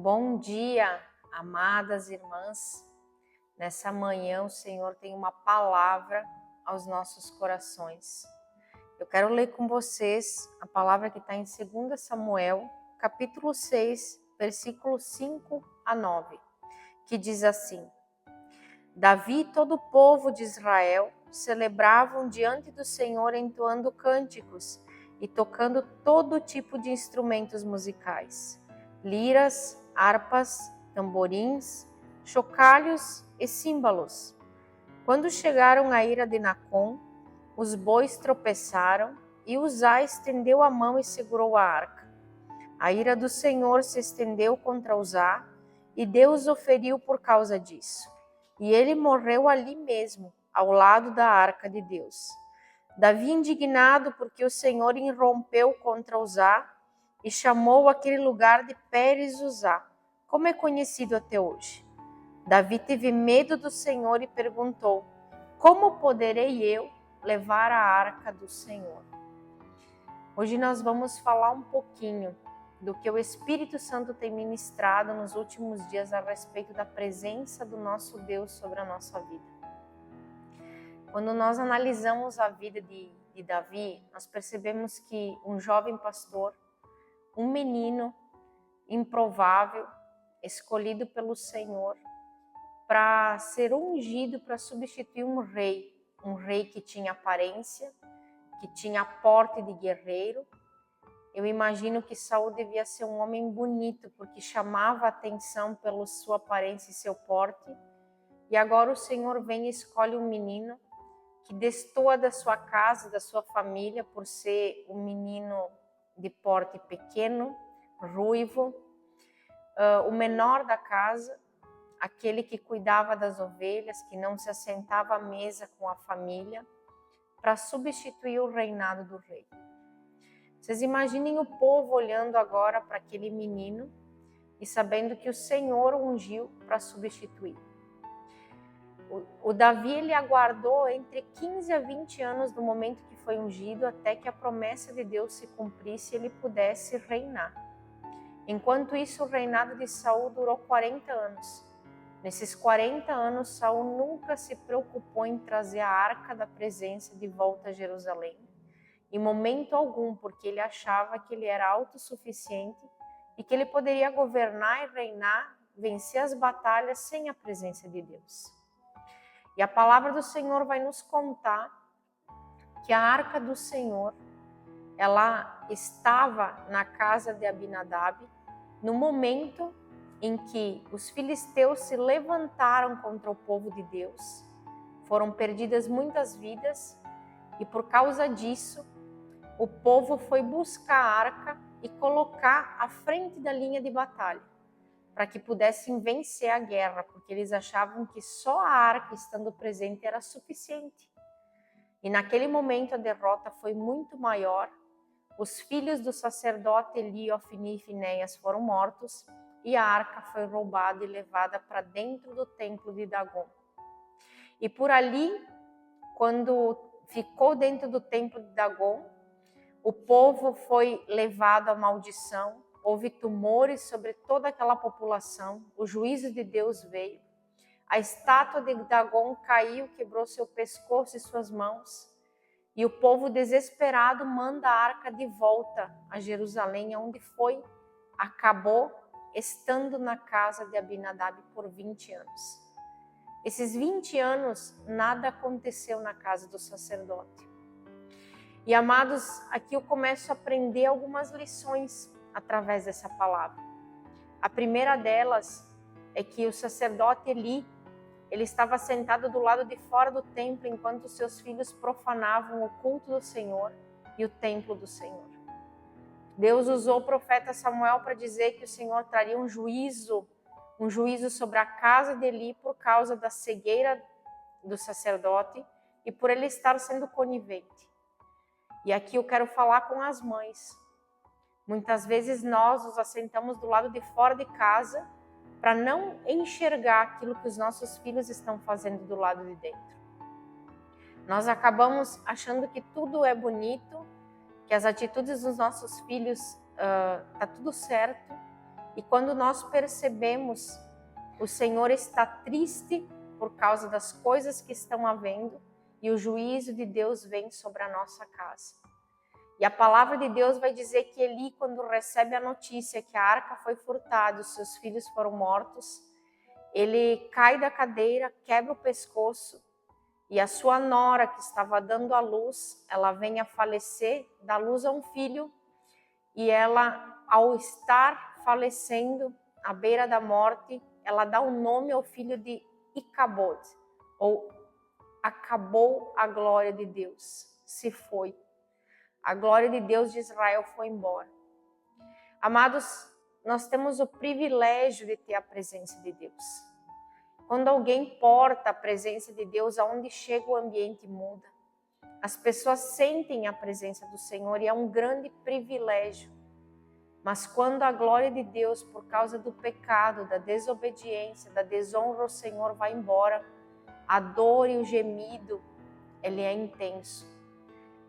Bom dia, amadas irmãs. Nessa manhã o Senhor tem uma palavra aos nossos corações. Eu quero ler com vocês a palavra que está em 2 Samuel, capítulo 6, versículos 5 a 9, que diz assim: Davi e todo o povo de Israel celebravam diante do Senhor entoando cânticos e tocando todo tipo de instrumentos musicais, liras, harpas, tamborins, chocalhos e címbalos. Quando chegaram à ira de Nacon, os bois tropeçaram e Uzá estendeu a mão e segurou a arca. A ira do Senhor se estendeu contra Uzá e Deus o feriu por causa disso. E ele morreu ali mesmo, ao lado da arca de Deus. Davi, indignado porque o Senhor irrompeu contra Uzá, e chamou aquele lugar de Pérez Uzá, como é conhecido até hoje. Davi teve medo do Senhor e perguntou: como poderei eu levar a arca do Senhor? Hoje nós vamos falar um pouquinho do que o Espírito Santo tem ministrado nos últimos dias a respeito da presença do nosso Deus sobre a nossa vida. Quando nós analisamos a vida de Davi, nós percebemos que um jovem pastor, um menino improvável, escolhido pelo Senhor para ser ungido para substituir um rei que tinha aparência, que tinha porte de guerreiro. Eu imagino que Saul devia ser um homem bonito, porque chamava a atenção pela sua aparência e seu porte. E agora o Senhor vem e escolhe um menino que destoa da sua casa, da sua família, por ser um menino de porte pequeno, ruivo, o menor da casa, aquele que cuidava das ovelhas, que não se assentava à mesa com a família, para substituir o reinado do rei. Vocês imaginem o povo olhando agora para aquele menino e sabendo que o Senhor o ungiu para substituir. O Davi, ele aguardou entre 15 a 20 anos do momento que foi ungido até que a promessa de Deus se cumprisse e ele pudesse reinar. Enquanto isso, o reinado de Saul durou 40 anos. Nesses 40 anos, Saul nunca se preocupou em trazer a arca da presença de volta a Jerusalém. Em momento algum, porque ele achava que ele era autossuficiente e que ele poderia governar e reinar, vencer as batalhas sem a presença de Deus. E a palavra do Senhor vai nos contar que a arca do Senhor, ela estava na casa de Abinadab no momento em que os filisteus se levantaram contra o povo de Deus. Foram perdidas muitas vidas e por causa disso, o povo foi buscar a arca e colocar à frente da linha de batalha, para que pudessem vencer a guerra, porque eles achavam que só a arca estando presente era suficiente. E naquele momento a derrota foi muito maior. Os filhos do sacerdote Eli, Ofni e Finéias foram mortos e a arca foi roubada e levada para dentro do templo de Dagon. E por ali, quando ficou dentro do templo de Dagon, o povo foi levado à maldição, houve tumores sobre toda aquela população, o juízo de Deus veio, a estátua de Dagon caiu, quebrou seu pescoço e suas mãos, e o povo desesperado manda a arca de volta a Jerusalém, onde acabou estando na casa de Abinadab por 20 anos. Esses 20 anos, nada aconteceu na casa do sacerdote. E amados, aqui eu começo a aprender algumas lições através dessa palavra. A primeira delas é que o sacerdote Eli, ele estava sentado do lado de fora do templo enquanto seus filhos profanavam o culto do Senhor e o templo do Senhor. Deus usou o profeta Samuel para dizer que o Senhor traria um juízo sobre a casa de Eli por causa da cegueira do sacerdote e por ele estar sendo conivente. E aqui eu quero falar com as mães. Muitas vezes nós nos assentamos do lado de fora de casa para não enxergar aquilo que os nossos filhos estão fazendo do lado de dentro. Nós acabamos achando que tudo é bonito, que as atitudes dos nossos filhos tá tudo certo, E quando nós percebemos, o Senhor está triste por causa das coisas que estão havendo e o juízo de Deus vem sobre a nossa casa. E a palavra de Deus vai dizer que Eli, quando recebe a notícia que a arca foi furtada, os seus filhos foram mortos, ele cai da cadeira, quebra o pescoço e a sua nora, que estava dando à luz, ela vem a falecer, dá luz a um filho e ela, ao estar falecendo à beira da morte, ela dá o nome ao filho de Icabod, ou acabou a glória de Deus, se foi. A glória de Deus de Israel foi embora. Amados, nós temos o privilégio de ter a presença de Deus. Quando alguém porta a presença de Deus, aonde chega o ambiente muda. As pessoas sentem a presença do Senhor e é um grande privilégio. Mas quando a glória de Deus, por causa do pecado, da desobediência, da desonra ao Senhor, vai embora, a dor e o gemido, ele é intenso.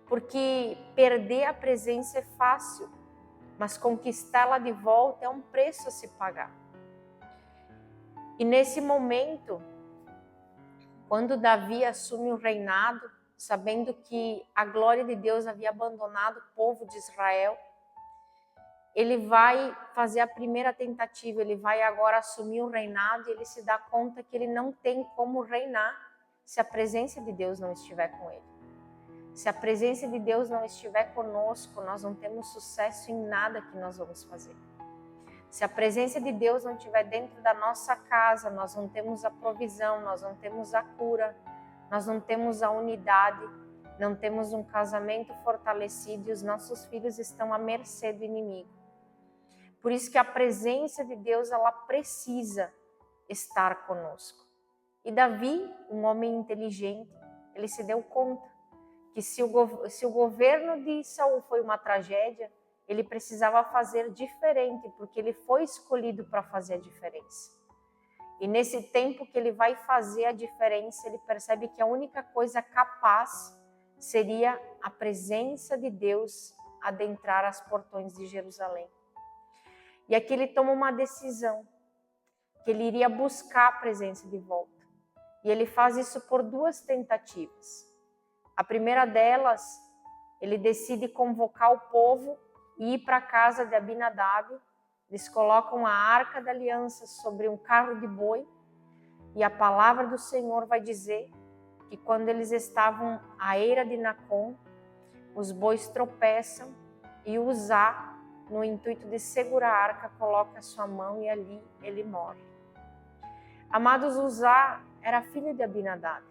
Porque perder a presença é fácil, mas conquistá-la de volta é um preço a se pagar. E nesse momento, quando Davi assume o reinado, sabendo que a glória de Deus havia abandonado o povo de Israel, ele vai fazer a primeira tentativa, ele vai agora assumir o reinado e ele se dá conta que ele não tem como reinar se a presença de Deus não estiver com ele. Se a presença de Deus não estiver conosco, nós não temos sucesso em nada que nós vamos fazer. Se a presença de Deus não estiver dentro da nossa casa, nós não temos a provisão, nós não temos a cura, nós não temos a unidade, não temos um casamento fortalecido e os nossos filhos estão à mercê do inimigo. Por isso que a presença de Deus, ela precisa estar conosco. E Davi, um homem inteligente, ele se deu conta que se o governo de Saul foi uma tragédia, ele precisava fazer diferente, porque ele foi escolhido para fazer a diferença. E nesse tempo que ele vai fazer a diferença, ele percebe que a única coisa capaz seria a presença de Deus adentrar as portões de Jerusalém. E aqui ele toma uma decisão, que ele iria buscar a presença de volta. E ele faz isso por 2 tentativas. A primeira delas, ele decide convocar o povo e ir para a casa de Abinadab. Eles colocam a arca da aliança sobre um carro de boi. E a palavra do Senhor vai dizer que quando eles estavam à eira de Nacon, os bois tropeçam e Uzá, no intuito de segurar a arca, coloca a sua mão e ali ele morre. Amados, Uzá era filho de Abinadab.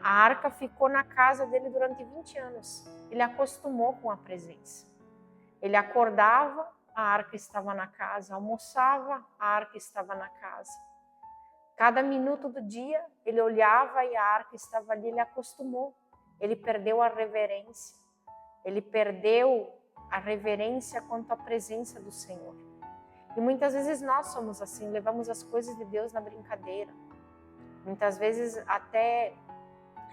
A arca ficou na casa dele durante 20 anos. Ele acostumou com a presença. Ele acordava, a arca estava na casa. Almoçava, a arca estava na casa. Cada minuto do dia, ele olhava e a arca estava ali. Ele acostumou. Ele perdeu a reverência. Ele perdeu a reverência quanto à presença do Senhor. E muitas vezes nós somos assim, levamos as coisas de Deus na brincadeira. Muitas vezes até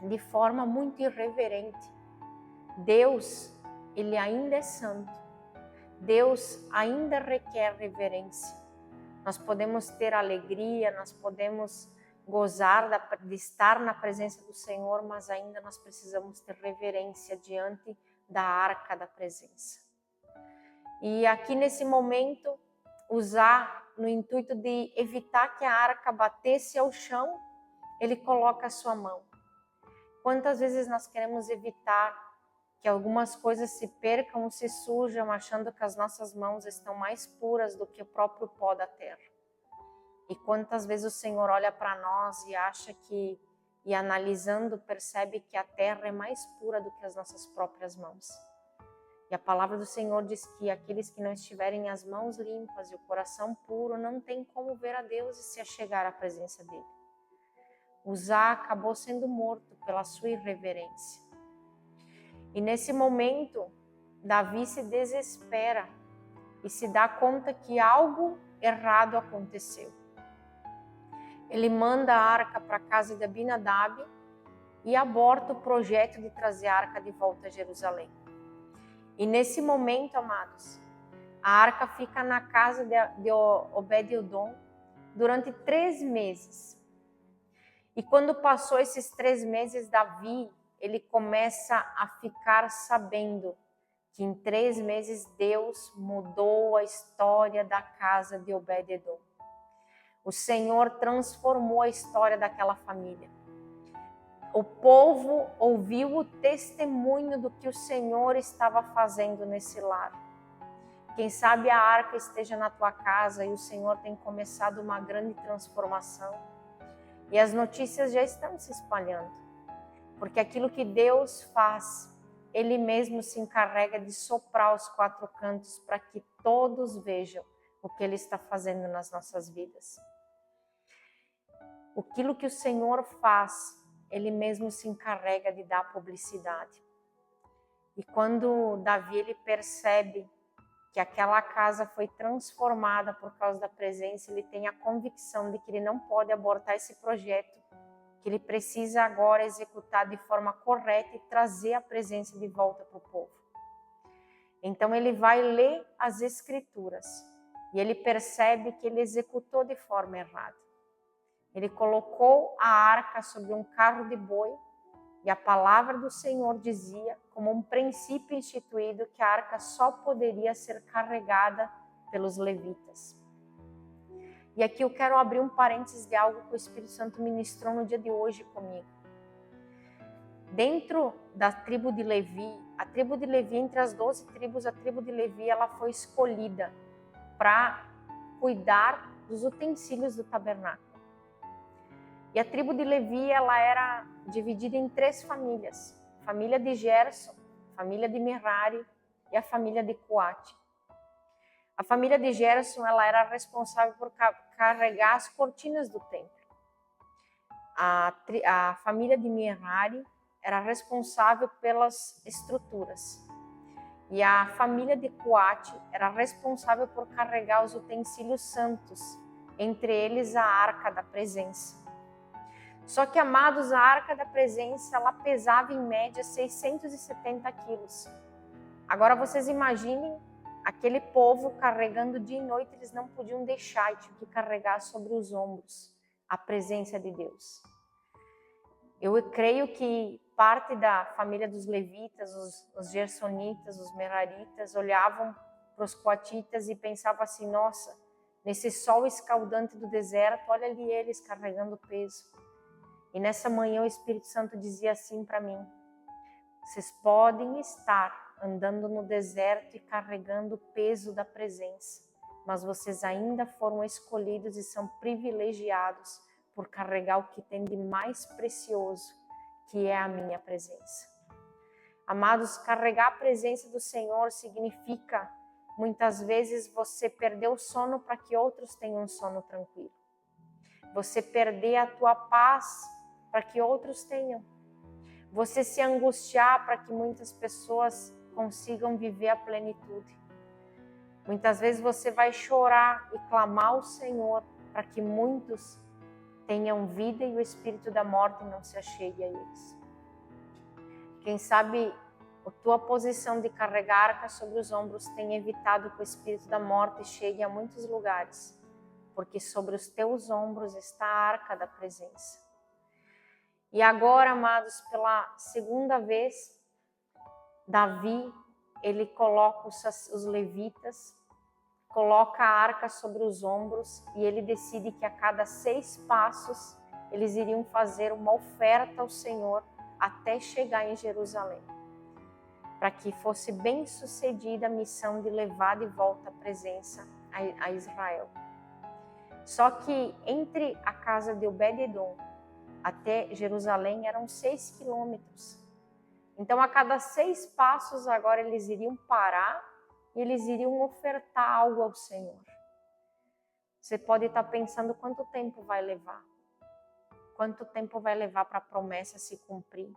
de forma muito irreverente. Deus, ele ainda é santo. Deus ainda requer reverência. Nós podemos ter alegria, nós podemos gozar de estar na presença do Senhor, mas ainda nós precisamos ter reverência diante da arca da presença. E aqui nesse momento, Uzá, no intuito de evitar que a arca batesse ao chão, ele coloca a sua mão. Quantas vezes nós queremos evitar que algumas coisas se percam ou se sujam, achando que as nossas mãos estão mais puras do que o próprio pó da terra. E quantas vezes o Senhor olha para nós e acha que, e analisando, percebe que a terra é mais pura do que as nossas próprias mãos. E a palavra do Senhor diz que aqueles que não estiverem as mãos limpas e o coração puro não tem como ver a Deus e se achegar à presença dele. Uzá acabou sendo morto pela sua irreverência. E nesse momento, Davi se desespera e se dá conta que algo errado aconteceu. Ele manda a arca para a casa de Abinadab e aborta o projeto de trazer a arca de volta a Jerusalém. E nesse momento, amados, A arca fica na casa de Obed-edom durante 3 meses. E quando passou esses 3 meses, Davi, ele começa a ficar sabendo que em 3 meses Deus mudou a história da casa de Obed-edom. O Senhor transformou a história daquela família. O povo ouviu o testemunho do que o Senhor estava fazendo nesse lar. Quem sabe a arca esteja na tua casa e o Senhor tem começado uma grande transformação. E as notícias já estão se espalhando. Porque aquilo que Deus faz, Ele mesmo se encarrega de soprar os 4 cantos para que todos vejam o que Ele está fazendo nas nossas vidas. Aquilo que o Senhor faz, Ele mesmo se encarrega de dar publicidade. E quando Davi ele percebe que aquela casa foi transformada por causa da presença, ele tem a convicção de que ele não pode abortar esse projeto, que ele precisa agora executar de forma correta e trazer a presença de volta para o povo. Então ele vai ler as Escrituras e ele percebe que ele executou de forma errada. Ele colocou a arca sobre um carro de boi e a palavra do Senhor dizia, como um princípio instituído, que a arca só poderia ser carregada pelos levitas. E aqui eu quero abrir um parênteses de algo que o Espírito Santo ministrou no dia de hoje comigo. Dentro da tribo de Levi, a tribo de Levi, entre as 12 tribos, a tribo de Levi ela foi escolhida para cuidar dos utensílios do tabernáculo. E a tribo de Levi ela era dividida em 3 famílias. A família de Gerson, a família de Merari e a família de Coate. A família de Gerson ela era responsável por carregar as cortinas do templo. A família de Merari era responsável pelas estruturas. E a família de Coate era responsável por carregar os utensílios santos, entre eles a arca da presença. Só que, amados, a arca da presença, ela pesava em média 670 quilos. Agora vocês imaginem aquele povo carregando dia e noite, eles não podiam deixar e tinham que carregar sobre os ombros a presença de Deus. Eu creio que parte da família dos levitas, os gersonitas, os meraritas, olhavam para os coatitas e pensavam assim, nossa, nesse sol escaldante do deserto, olha ali eles carregando peso. E nessa manhã o Espírito Santo dizia assim para mim, vocês podem estar andando no deserto e carregando o peso da presença, mas vocês ainda foram escolhidos e são privilegiados por carregar o que tem de mais precioso, que é a minha presença. Amados, carregar a presença do Senhor significa, muitas vezes, você perder o sono para que outros tenham um sono tranquilo. Você perder a tua paz para que outros tenham. Você se angustiar para que muitas pessoas consigam viver a plenitude. Muitas vezes você vai chorar e clamar ao Senhor para que muitos tenham vida e o espírito da morte não se achegue a eles. Quem sabe a tua posição de carregar a arca sobre os ombros tem evitado que o espírito da morte chegue a muitos lugares, porque sobre os teus ombros está a arca da presença. E agora, amados, pela segunda vez, Davi, ele coloca os levitas, coloca a arca sobre os ombros e ele decide que a cada 6 passos eles iriam fazer uma oferta ao Senhor até chegar em Jerusalém, para que fosse bem sucedida a missão de levar de volta a presença a Israel. Só que entre a casa de Obed-edom até Jerusalém eram 6 quilômetros. Então, a cada 6 passos, agora eles iriam parar e eles iriam ofertar algo ao Senhor. Você pode estar pensando quanto tempo vai levar. Quanto tempo vai levar para a promessa se cumprir?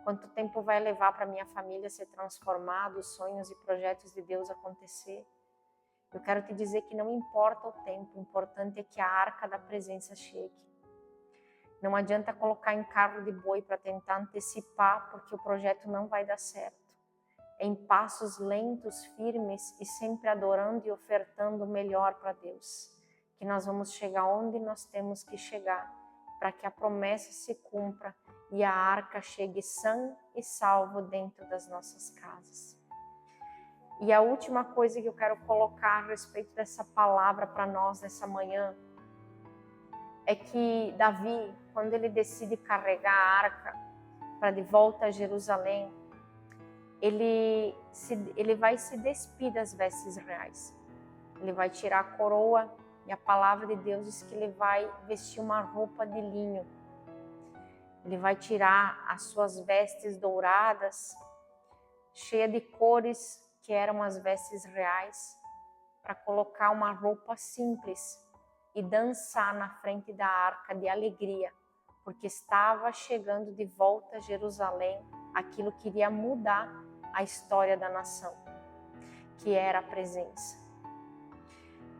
Quanto tempo vai levar para minha família ser transformada, os sonhos e projetos de Deus acontecer? Eu quero te dizer que não importa o tempo, o importante é que a arca da presença chegue. Não adianta colocar em carro de boi para tentar antecipar, porque o projeto não vai dar certo. em passos lentos, firmes e sempre adorando e ofertando o melhor para Deus. Que nós vamos chegar onde nós temos que chegar, para que a promessa se cumpra e a arca chegue sã e salvo dentro das nossas casas. E a última coisa que eu quero colocar a respeito dessa palavra para nós nessa manhã é que Davi, quando ele decide carregar a arca para de volta a Jerusalém, ele vai se despir das vestes reais. Ele vai tirar a coroa e a palavra de Deus diz que ele vai vestir uma roupa de linho. Ele vai tirar as suas vestes douradas, cheias de cores que eram as vestes reais, para colocar uma roupa simples e dançar na frente da arca de alegria, porque estava chegando de volta a Jerusalém aquilo que iria mudar a história da nação, que era a presença.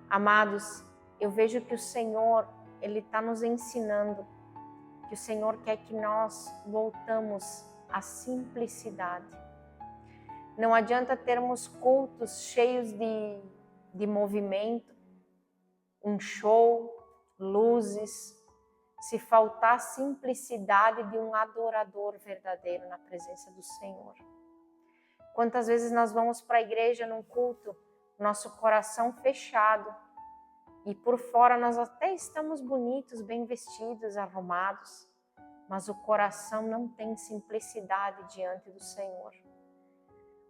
Amados, eu vejo que o Senhor, Ele está nos ensinando, que o Senhor quer que nós voltamos à simplicidade. Não adianta termos cultos cheios de movimento, um show, luzes, se faltar a simplicidade de um adorador verdadeiro na presença do Senhor. Quantas vezes nós vamos para a igreja num culto, nosso coração fechado, e por fora nós até estamos bonitos, bem vestidos, arrumados, mas o coração não tem simplicidade diante do Senhor.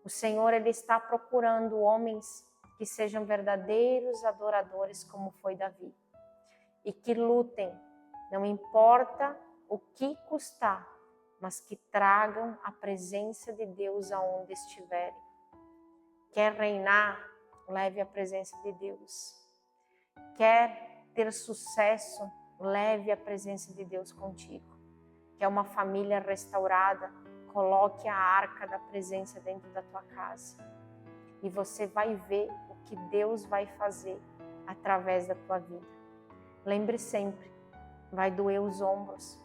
O Senhor, Ele está procurando homens que sejam verdadeiros adoradores como foi Davi, e que lutem, não importa o que custar, mas que tragam a presença de Deus aonde estiverem. Quer reinar? Leve a presença de Deus. Quer ter sucesso? Leve a presença de Deus contigo. Quer uma família restaurada? Coloque a arca da presença dentro da tua casa. E você vai ver o que Deus vai fazer através da tua vida. Lembre sempre, vai doer os ombros,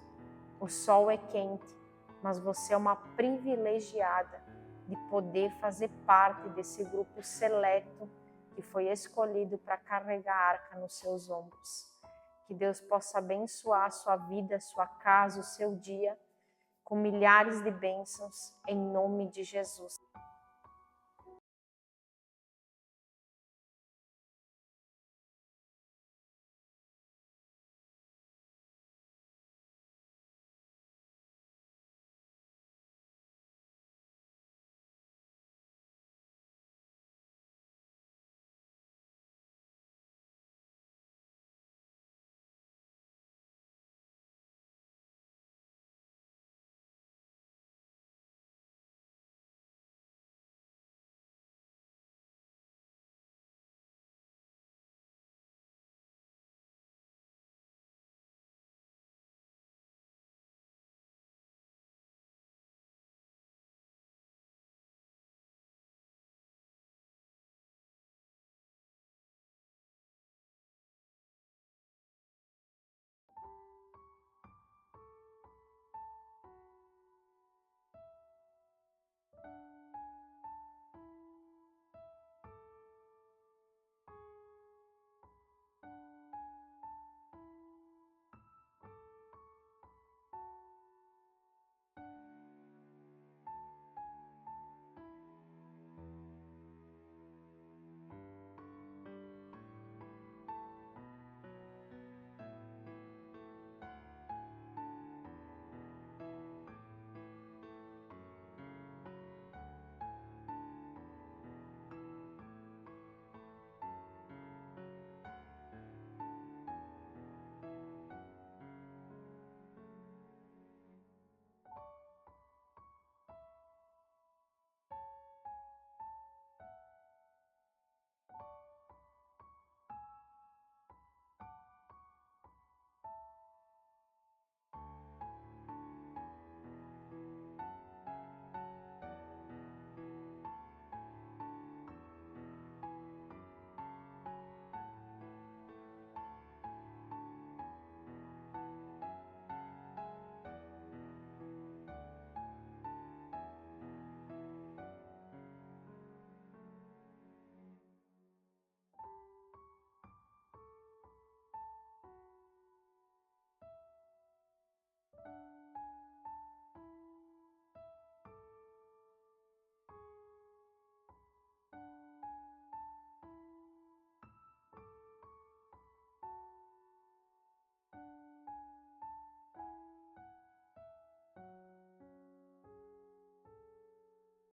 o sol é quente, mas você é uma privilegiada de poder fazer parte desse grupo seleto que foi escolhido para carregar a arca nos seus ombros. Que Deus possa abençoar a sua vida, a sua casa, o seu dia, com milhares de bênçãos, em nome de Jesus.